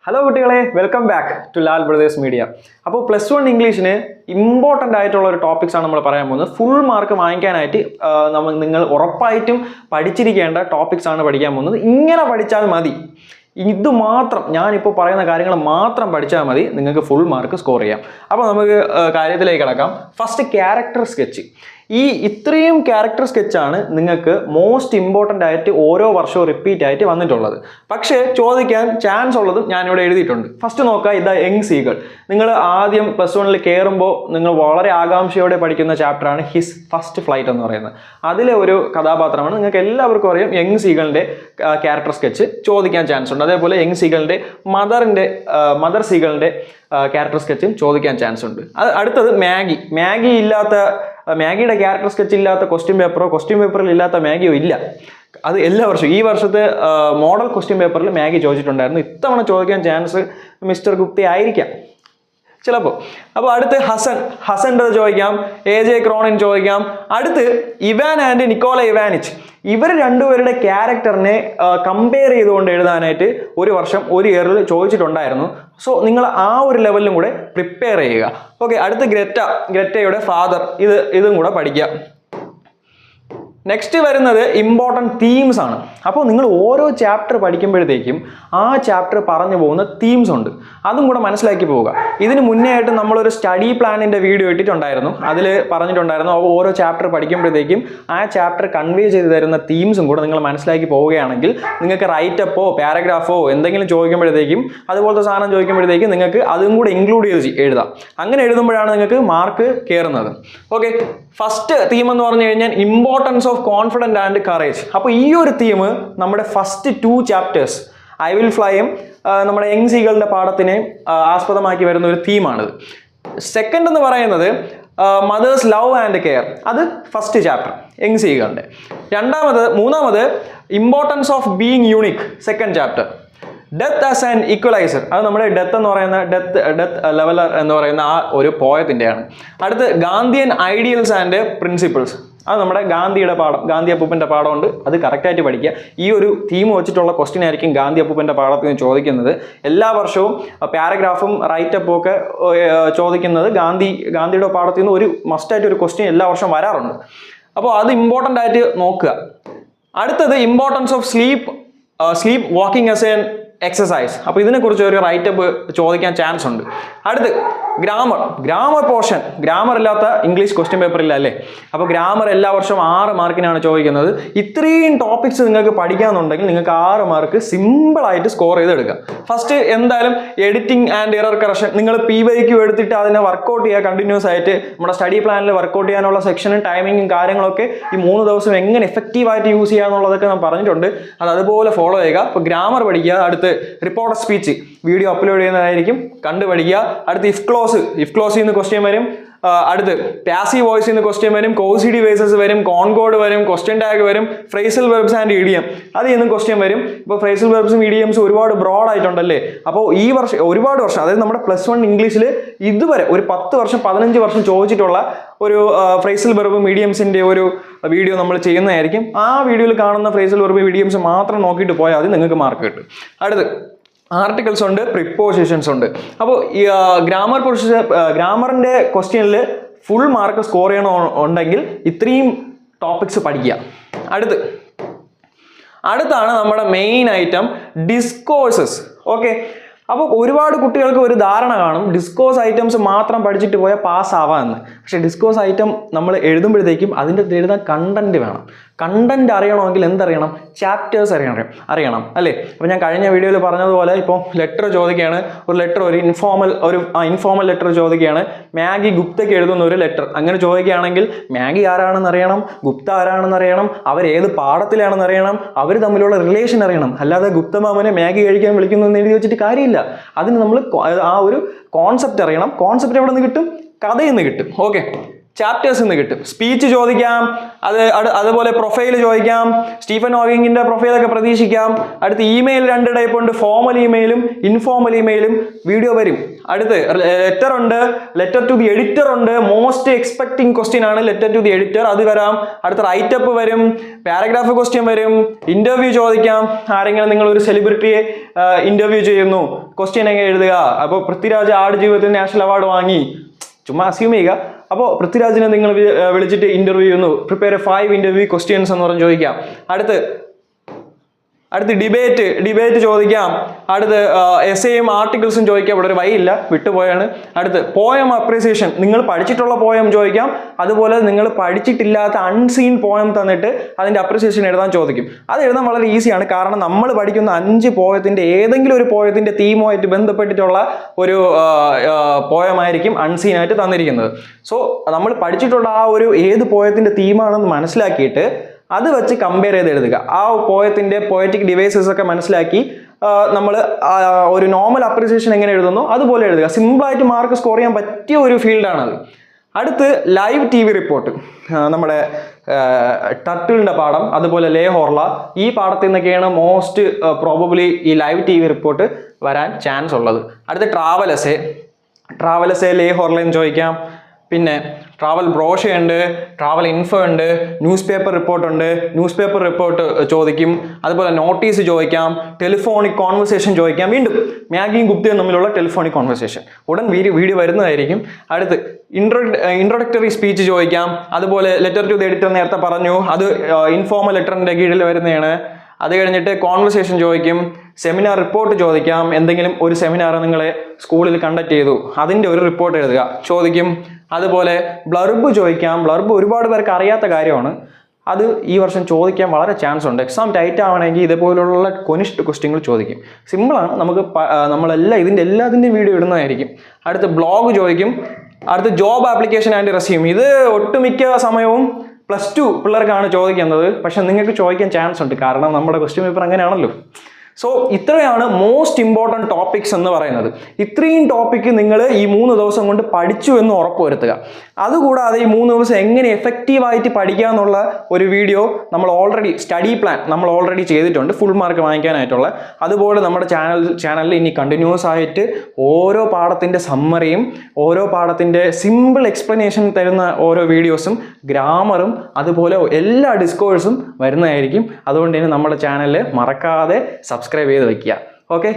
Hello കുട്ടികളെ, welcome back to Lal brothers media. അപ്പോൾ +1 ഇംഗ്ലീഷിന് ഇമ്പോർട്ടൻ്റ് ആയിട്ടുള്ള ഒരു ടോപ്പിക്സ് ആണ് നമ്മൾ പറയാൻ പോകുന്നത്. ഫുൾ മാർക്ക് വാങ്ങിക്കാനായിട്ട് നിങ്ങൾ ഉറപ്പായിട്ടും പഠിച്ചിരിക്കേണ്ട ടോപ്പിക്സ് ആണ് പഠിക്കാൻ പോകുന്നത്. ഇങ്ങനെ പഠിച്ചാൽ മതി, ഇത് മാത്രം ഞാനിപ്പോൾ പറയുന്ന കാര്യങ്ങൾ മാത്രം പഠിച്ചാൽ മതി, നിങ്ങൾക്ക് ഫുൾ മാർക്ക് സ്കോർ ചെയ്യാം. അപ്പോൾ നമുക്ക് കാര്യത്തിലേക്ക് കിടക്കാം. First character sketch. ഇത്രയും ക്യാരക്ടർ സ്കെച്ചാണ് നിങ്ങൾക്ക് മോസ്റ്റ് ഇമ്പോർട്ടൻ്റ് ആയിട്ട് ഓരോ വർഷവും റിപ്പീറ്റ് ആയിട്ട് വന്നിട്ടുള്ളത്. പക്ഷേ ചോദിക്കാൻ ചാൻസ് ഉള്ളതും ഞാനിവിടെ എഴുതിയിട്ടുണ്ട്. ഫസ്റ്റ് നോക്കുക, ഇതാ യങ് സീകൾ. നിങ്ങൾ ആദ്യം +1 കയറുമ്പോൾ നിങ്ങൾ വളരെ ആകാംക്ഷയോടെ പഠിക്കുന്ന ചാപ്റ്ററാണ് ഹിസ് ഫസ്റ്റ് ഫ്ലൈറ്റ് എന്ന് പറയുന്നത്. അതിലെ ഒരു കഥാപാത്രമാണ്, നിങ്ങൾക്ക് എല്ലാവർക്കും അറിയാം, യങ് സീകളിൻ്റെ ക്യാരക്ടർ സ്കെച്ച് ചോദിക്കാൻ ചാൻസ് ഉണ്ട്. അതേപോലെ യങ് സീകളിൻ്റെ മദർ സീകളിൻ്റെ ക്യാരക്ടർ സ്കെച്ചും ചോദിക്കാൻ ചാൻസ് ഉണ്ട്. അടുത്തത് മാഗിയുടെ ക്യാരക്ടർ സ്കെച്ച് ഇല്ലാത്ത ക്വസ്റ്റ്യൻ പേപ്പറിൽ ഇല്ലാത്ത മാഗിയോ ഇല്ല. അത് എല്ലാ വർഷവും ഈ വർഷത്തെ മോഡൽ ക്വസ്റ്റ്യൻ പേപ്പറിൽ മാഗി ചോദിച്ചിട്ടുണ്ടായിരുന്നു. ഇത്തവണ ചോദിക്കാൻ ചാൻസ് മിസ്റ്റർ ഗുപ്ത ആയിരിക്കാം ചിലപ്പോൾ. അപ്പോൾ അടുത്ത് ഹസൻ്റെ ചോദിക്കാം, AJ ക്രോണിൻ ചോദിക്കാം. അടുത്ത് ഇവാൻ ആൻഡ് നിക്കോള ഇവാനിച്ച്, ഇവർ രണ്ടുപേരുടെ ക്യാരക്ടറിനെ കമ്പയർ ചെയ്തുകൊണ്ട് എഴുതാനായിട്ട് ഒരു വർഷം ഒരു ഇയറിൽ ചോദിച്ചിട്ടുണ്ടായിരുന്നു. സോ നിങ്ങൾ ആ ഒരു ലെവലിലും കൂടെ പ്രിപ്പയർ ചെയ്യുക. ഓക്കെ, അടുത്ത് ഗ്രറ്റയുടെ ഫാദർ, ഇതും കൂടെ പഠിക്കുക. നെക്സ്റ്റ് വരുന്നത് ഇമ്പോർട്ടൻറ്റ് തീംസ് ആണ്. അപ്പോൾ നിങ്ങൾ ഓരോ ചാപ്റ്റർ പഠിക്കുമ്പോഴത്തേക്കും ആ ചാപ്റ്റർ പറഞ്ഞു പോകുന്ന തീംസ് ഉണ്ട്, അതും കൂടെ മനസ്സിലാക്കി പോവുക. ഇതിന് മുന്നേ ആയിട്ട് നമ്മളൊരു സ്റ്റഡി പ്ലാനിൻ്റെ വീഡിയോ ഇട്ടിട്ടുണ്ടായിരുന്നു. അതിൽ പറഞ്ഞിട്ടുണ്ടായിരുന്നു ഓരോ ചാപ്റ്റർ പഠിക്കുമ്പോഴത്തേക്കും ആ ചാപ്റ്റർ കൺവേ ചെയ്ത് തരുന്ന തീംസും കൂടെ നിങ്ങൾ മനസ്സിലാക്കി പോവുകയാണെങ്കിൽ നിങ്ങൾക്ക് റൈറ്റപ്പോ പാരഗ്രാഫോ എന്തെങ്കിലും ചോദിക്കുമ്പോഴത്തേക്കും, അതുപോലത്തെ സാധനം ചോദിക്കുമ്പോഴത്തേക്കും നിങ്ങൾക്ക് അതും കൂടെ ഇൻക്ലൂഡ് ചെയ്ത് എഴുതാം. അങ്ങനെ എഴുതുമ്പോഴാണ് നിങ്ങൾക്ക് മാർക്ക് കയറുന്നത്. ഓക്കെ, ഫസ്റ്റ് തീം എന്ന് പറഞ്ഞു കഴിഞ്ഞാൽ importance of confidence and courage. അപ്പോൾ ഈ ഒരു തീം നമ്മുടെ ഫസ്റ്റ് 2 ചാപ്റ്റേഴ്സ് ഐ വിൽ ഫ്ലൈയും നമ്മുടെ യങ് സീകളുടെ പാഠത്തിനെ ആസ്പദമാക്കി വരുന്ന ഒരു തീമാണിത്. സെക്കൻഡ് എന്ന് പറയുന്നത് മദേഴ്സ് ലവ് ആൻഡ് കെയർ, അത് ഫസ്റ്റ് ചാപ്റ്റർ യങ് സീകളുടെ. മൂന്നാമത് importance of being unique, second chapter. Death as an equaliser, അത് നമ്മുടെ ഡെത്ത് എന്ന് പറയുന്ന ഡെത്ത് ലെവലർ എന്ന് പറയുന്ന ആ ഒരു പോയത്തിൻ്റെയാണ്. അടുത്ത് ഗാന്ധിയൻ ഐഡിയൽസ് ആൻഡ് പ്രിൻസിപ്പിൾസ്, അത് നമ്മുടെ ഗാന്ധിയുടെ പാഠം, ഗാന്ധി അപ്പൂപ്പൻ്റെ പാഠമുണ്ട്, അത് കറക്റ്റായിട്ട് പഠിക്കുക. ഈ ഒരു തീം വെച്ചിട്ടുള്ള ക്വസ്റ്റ്യൻ ആയിരിക്കും ഗാന്ധി അപ്പൂപ്പൻ്റെ പാഠത്തിൽ നിന്ന് ചോദിക്കുന്നത്. എല്ലാ വർഷവും പാരഗ്രാഫും റൈറ്റപ്പും ഒക്കെ ചോദിക്കുന്നത് ഗാന്ധിയുടെ പാഠത്തിൽ നിന്ന് ഒരു മസ്റ്റായിട്ട് ഒരു ക്വസ്റ്റ്യൻ എല്ലാ വർഷവും വരാറുണ്ട്. അപ്പോൾ അത് ഇമ്പോർട്ടൻ്റ് ആയിട്ട് നോക്കുക. അടുത്തത് importance of sleep walking as an exercise. അപ്പോൾ ഇതിനെക്കുറിച്ച് ഒരു റൈറ്റപ്പ് ചോദിക്കാൻ ചാൻസ് ഉണ്ട്. അടുത്ത് ഗ്രാമർ പോർഷൻ, ഗ്രാമർ ഇല്ലാത്ത ഇംഗ്ലീഷ് ക്വസ്റ്റ്യൻ പേപ്പർ ഇല്ല അല്ലേ? അപ്പോൾ ഗ്രാമർ എല്ലാ വർഷവും 6 മാർക്കിനാണ് ചോദിക്കുന്നത്. ഇത്രയും ടോപ്പിക്സ് നിങ്ങൾക്ക് പഠിക്കാമെന്നുണ്ടെങ്കിൽ നിങ്ങൾക്ക് 6 മാർക്ക് സിമ്പിളായിട്ട് സ്കോർ ചെയ്തെടുക്കാം. ഫസ്റ്റ് എന്തായാലും എഡിറ്റിംഗ് ആൻഡ് എറർ കറക്ഷൻ, നിങ്ങൾ PYQ എടുത്തിട്ട് അതിനെ വർക്കൗട്ട് ചെയ്യുക കണ്ടിന്യൂസ് ആയിട്ട്. നമ്മുടെ സ്റ്റഡി പ്ലാനിൽ വർക്കൗട്ട് ചെയ്യാനുള്ള സെക്ഷനും ടൈമിങ്ങും കാര്യങ്ങളൊക്കെ ഈ 3 ദിവസം എങ്ങനെ എഫക്റ്റീവായിട്ട് യൂസ് ചെയ്യുക എന്നുള്ളതൊക്കെ ഞാൻ പറഞ്ഞിട്ടുണ്ട്. അത് അതുപോലെ ഫോളോ ചെയ്യുക. അപ്പോൾ ഗ്രാമർ പഠിക്കുക. അടുത്ത് റിപ്പോർട്ടർ സ്പീച്ച് വീഡിയോ അപ്ലോഡ് ചെയ്യുന്നതായിരിക്കും, കണ്ടു പഠിക്കുക. അടുത്ത് ഇഫ് ക്ലോസിൽ നിന്ന് ക്വസ്റ്റ്യൻ വരും. അടുത്ത് പാസീവ് വോയിസിൽ നിന്ന് ക്വസ്റ്റ്യൻ വരും, കോസിഡി വേസസ് വരും, കോൺകോഡ് വരും, ക്വസ്റ്റ്യൻ ടാഗ് വരും, ഫ്രേസൽ വെർബ്സ് ആൻഡ് ഇഡിയം, അതിൽ നിന്നും ക്വസ്റ്റ്യൻ വരും. ഇപ്പോൾ ഫ്രേസൽ വെർബ്സും ഇഡിയംസും ഒരുപാട് ബ്രോഡ് ആയിട്ടുണ്ടല്ലേ. അപ്പോൾ ഈ വർഷം ഒരുപാട് വർഷം, അതായത് നമ്മുടെ +1 ഇംഗ്ലീഷിൽ ഇതുവരെ ഒരു 10 വർഷം 15 വർഷം ചോദിച്ചിട്ടുള്ള ഒരു ഫ്രേസൽ വെർബും ഇഡിയംസിൻ്റെ ഒരു വീഡിയോ നമ്മൾ ചെയ്യുന്നതായിരിക്കും. ആ വീഡിയോയിൽ കാണുന്ന ഫ്രേസൽ വെർബും ഇഡിയംസ് മാത്രം നോക്കിയിട്ട് പോയാൽ മതി, നിങ്ങൾക്ക് മാർക്ക് കിട്ടും. അടുത്ത് ആർട്ടിക്കിൾസ് ഉണ്ട്, പ്രിപ്പോസിഷൻസ് ഉണ്ട്. അപ്പോൾ ഗ്രാമറിൻ്റെ ക്വസ്റ്റ്യനിൽ ഫുൾ മാർക്ക് സ്കോർ ചെയ്യണമെന്നുണ്ടെങ്കിൽ ഇത്രയും ടോപ്പിക്സ് പഠിക്കുക. അടുത്താണ് നമ്മുടെ മെയിൻ ഐറ്റം ഡിസ്കോഴ്സസ്. ഓക്കെ, അപ്പോൾ ഒരുപാട് കുട്ടികൾക്ക് ഒരു ധാരണ കാണും ഡിസ്കോഴ്സ് ഐറ്റംസ് മാത്രം പഠിച്ചിട്ട് പോയാൽ പാസ്സാവാമെന്ന്. പക്ഷേ ഡിസ്കോഴ്സ് ഐറ്റം നമ്മൾ എഴുതുമ്പോഴത്തേക്കും അതിൻ്റെ എഴുതാൻ കണ്ടന്റ് വേണം. കണ്ടന്റ് അറിയണമെങ്കിൽ എന്തറിയണം? ചാപ്റ്റേഴ്സ് അറിയണം അല്ലേ? അപ്പോൾ ഞാൻ കഴിഞ്ഞ വീഡിയോയിൽ പറഞ്ഞതുപോലെ ഇപ്പോൾ ലെറ്റർ ചോദിക്കുകയാണ്, ഒരു ഇൻഫോർമൽ ലെറ്റർ ചോദിക്കുകയാണ്. മാഗി ഗുപ്തയ്ക്ക് എഴുതുന്ന ഒരു ലെറ്റർ അങ്ങനെ ചോദിക്കുകയാണെങ്കിൽ മാഗി ആരാണെന്ന് അറിയണം, ഗുപ്ത ആരാണെന്ന് അറിയണം, അവരേത് പാഠത്തിലാണെന്ന് അറിയണം, അവർ തമ്മിലുള്ള റിലേഷൻ അറിയണം. അല്ലാതെ ഗുപ്തമാമനെ മാഗി കഴിക്കാൻ വിളിക്കുന്നു എന്ന് എഴുതി വെച്ചിട്ട് കാര്യമില്ല. അതിന് നമ്മൾ ആ ഒരു കോൺസെപ്റ്റ് അറിയണം. കോൺസെപ്റ്റ് എവിടെ നിന്ന് കിട്ടും? കഥയിൽ നിന്ന് കിട്ടും. ഓക്കെ, ചാപ്റ്റേഴ്സ് നിന്ന് കിട്ടും. സ്പീച്ച് ചോദിക്കാം, അതുപോലെ പ്രൊഫൈൽ ചോദിക്കാം, സ്റ്റീഫൻ ഹോക്കിങ്ങിന്റെ പ്രൊഫൈലൊക്കെ പ്രതീക്ഷിക്കാം. അടുത്ത് ഇമെയിൽ 2 ടൈപ്പ് ഉണ്ട്, ഫോർമൽ ഇമെയിലും ഇൻഫോർമൽ ഇമെയിലും വീഡിയോ വരും. അടുത്ത് ലെറ്റർ ഉണ്ട്, ലെറ്റർ ടു ദി എഡിറ്റർ ഉണ്ട്. മോസ്റ്റ് എക്സ്പെക്ടിങ് ക്വസ്റ്റ്യൻ ആണ് ലെറ്റർ ടു ദി എഡിറ്റർ, അത് വരാം. അടുത്ത റൈറ്റപ്പ് വരും, പാരഗ്രാഫ് ക്വസ്റ്റ്യൻ വരും, ഇന്റർവ്യൂ ചോദിക്കാം. ആരെങ്കിലും നിങ്ങൾ ഒരു സെലിബ്രിറ്റിയെ ഇന്റർവ്യൂ ചെയ്യുന്നു, ക്വസ്റ്റ്യൻ എങ്ങനെ എഴുതുക? അപ്പോൾ പൃഥ്വിരാജ് ആടുജീവിതത്തിൽ നാഷണൽ അവാർഡ് വാങ്ങി, ചുമ്മാ അസ്യൂം ചെയ്യുക. അപ്പോൾ പൃഥ്വിരാജിനെ നിങ്ങൾ വിളിച്ചിട്ട് ഇന്റർവ്യൂ ചെയ്യുന്നു, പ്രിപ്പയർ 5 ഇന്റർവ്യൂ ക്വസ്റ്റ്യൻസ് എന്ന് പറഞ്ഞ് ചോദിക്കാം. അടുത്ത് ഡിബേറ്റ് ചോദിക്കാം. അടുത്ത് എസ്സേയും ആർട്ടിക്കിൾസും ചോദിക്കാം. ഇവിടെ ഒരു വഴിയില്ല, വിട്ടുപോയാണ്. അടുത്ത് പോയം അപ്രീസിയേഷൻ, നിങ്ങൾ പഠിച്ചിട്ടുള്ള പോയം ചോദിക്കാം. അതുപോലെ നിങ്ങൾ പഠിച്ചിട്ടില്ലാത്ത അൺസീൻ പോയം തന്നിട്ട് അതിൻ്റെ അപ്രീസിയേഷൻ എഴുതാൻ ചോദിക്കും. അത് എഴുതാൻ വളരെ ഈസിയാണ്, കാരണം നമ്മൾ പഠിക്കുന്ന 5 പോയത്തിൻ്റെ ഏതെങ്കിലും ഒരു പോയത്തിൻ്റെ തീമുമായിട്ട് ബന്ധപ്പെട്ടിട്ടുള്ള ഒരു പോയമായിരിക്കും അൺസീൻ ആയിട്ട് തന്നിരിക്കുന്നത്. സോ നമ്മൾ പഠിച്ചിട്ടുള്ള ആ ഒരു ഏത് പോയത്തിൻ്റെ തീമാണെന്ന് മനസ്സിലാക്കിയിട്ട് അത് വെച്ച് കമ്പയർ ചെയ്ത് എഴുതുക. ആ പോയത്തിൻ്റെ പോയറ്റിക് ഡിവൈസസ് ഒക്കെ മനസ്സിലാക്കി നമ്മൾ ഒരു നോർമൽ അപ്രീസിയേഷൻ എങ്ങനെ എഴുതുന്നു അതുപോലെ എഴുതുക. സിമ്പിളായിട്ട് മാർക്ക് സ്കോർ ചെയ്യാൻ പറ്റിയ ഒരു ഫീൽഡാണത്. അടുത്ത് ലൈവ് TV റിപ്പോർട്ട്, നമ്മുടെ ടർട്ടിലിൻ്റെ പാഠം, അതുപോലെ ലേ ഹോർല, ഈ പാഠത്തിൽ നിന്നൊക്കെയാണ് മോസ്റ്റ് പ്രോബബ്ലി ഈ ലൈവ് TV റിപ്പോർട്ട് വരാൻ ചാൻസ് ഉള്ളത്. അടുത്ത് ട്രാവൽ എസ്സേ ലേ ഹോർലയും ചോദിക്കാം. പിന്നെ ട്രാവൽ ബ്രോഷ ഉണ്ട്, ട്രാവൽ ഇൻഫോ ഉണ്ട്, ന്യൂസ് പേപ്പർ റിപ്പോർട്ട് ചോദിക്കും. അതുപോലെ നോട്ടീസ് ചോദിക്കാം, ടെലിഫോണിക് കോൺവെർസേഷൻ ചോദിക്കാം. വീണ്ടും മാഗിയും ഗുപ്തയും തമ്മിലുള്ള ടെലിഫോണിക് കോൺവെർസേഷൻ ഉടൻ വീഡിയോ വരുന്നതായിരിക്കും. അടുത്ത് ഇൻട്രൊഡക്ടറി സ്പീച്ച് ചോദിക്കാം. അതുപോലെ ലെറ്റർ ടു ദി എഡിറ്റർ നേരത്തെ പറഞ്ഞു, അത് ഇൻഫോർമൽ ലെറ്ററിൻ്റെ കീഴിൽ വരുന്നതാണ്. അത് കഴിഞ്ഞിട്ട് കോൺവെർസേഷൻ ചോദിക്കും, സെമിനാർ റിപ്പോർട്ട് ചോദിക്കാം. എന്തെങ്കിലും ഒരു സെമിനാർ നിങ്ങളെ സ്കൂളിൽ കണ്ടക്ട് ചെയ്തു, അതിൻ്റെ ഒരു റിപ്പോർട്ട് എഴുതുക ചോദിക്കും. അതുപോലെ ബ്ലർബ് ചോദിക്കാം. ബ്ലർബ് ഒരുപാട് പേർക്ക് അറിയാത്ത കാര്യമാണ്, അത് ഈ വർഷം ചോദിക്കാൻ വളരെ ചാൻസ് ഉണ്ട്. എക്സാം ടൈറ്റ് ആവണമെങ്കിൽ ഇതേപോലുള്ള ക്വസ്റ്റ്യൻകൾ ചോദിക്കും. സിമ്പിളാണ്, നമുക്ക് എല്ലാത്തിൻ്റെയും വീഡിയോ ഇടുന്നതായിരിക്കും. അടുത്ത് ബ്ലോഗ് ചോദിക്കും. അടുത്ത് ജോബ് ആപ്ലിക്കേഷൻ ആൻഡ് റെസ്യൂം, ഇത് ഒട്ടുമിക്ക സമയവും +2 പിള്ളേർക്കാണ് ചോദിക്കുന്നത്. പക്ഷെ നിങ്ങൾക്ക് ചോദിക്കാൻ ചാൻസ് ഉണ്ട്, കാരണം നമ്മുടെ ക്വസ്റ്റ്യൻ പേപ്പർ അങ്ങനെയാണല്ലോ. സോ ഇത്രയാണ് മോസ്റ്റ് ഇമ്പോർട്ടൻറ്റ് ടോപ്പിക്സ് എന്ന് പറയുന്നത്. ഇത്രയും ടോപ്പിക്ക് നിങ്ങൾ ഈ 3 ദിവസം കൊണ്ട് പഠിച്ചു എന്ന് ഉറപ്പുവരുത്തുക. അതുകൂടാതെ ഈ 3 ദിവസം എങ്ങനെ എഫക്റ്റീവായിട്ട് പഠിക്കുക എന്നുള്ള ഒരു വീഡിയോ നമ്മൾ ഓൾറെഡി സ്റ്റഡി പ്ലാൻ നമ്മൾ ഓൾറെഡി ചെയ്തിട്ടുണ്ട്, ഫുൾ മാർക്ക് വാങ്ങിക്കാനായിട്ടുള്ള. അതുപോലെ നമ്മുടെ ചാനലിൽ ഇനി കണ്ടിന്യൂസ് ആയിട്ട് ഓരോ പാഠത്തിൻ്റെ സമ്മറിയും ഓരോ പാഠത്തിൻ്റെ സിമ്പിൾ എക്സ്പ്ലനേഷൻ തരുന്ന ഓരോ വീഡിയോസും ഗ്രാമറും അതുപോലെ എല്ലാ ഡിസ്കോഴ്സും വരുന്നതായിരിക്കും. അതുകൊണ്ട് തന്നെ നമ്മുടെ ചാനൽ മറക്കാതെ സബ്സ്ക്രൈബ് ചെയ്ത് വയ്ക്കുക. ഓക്കെ.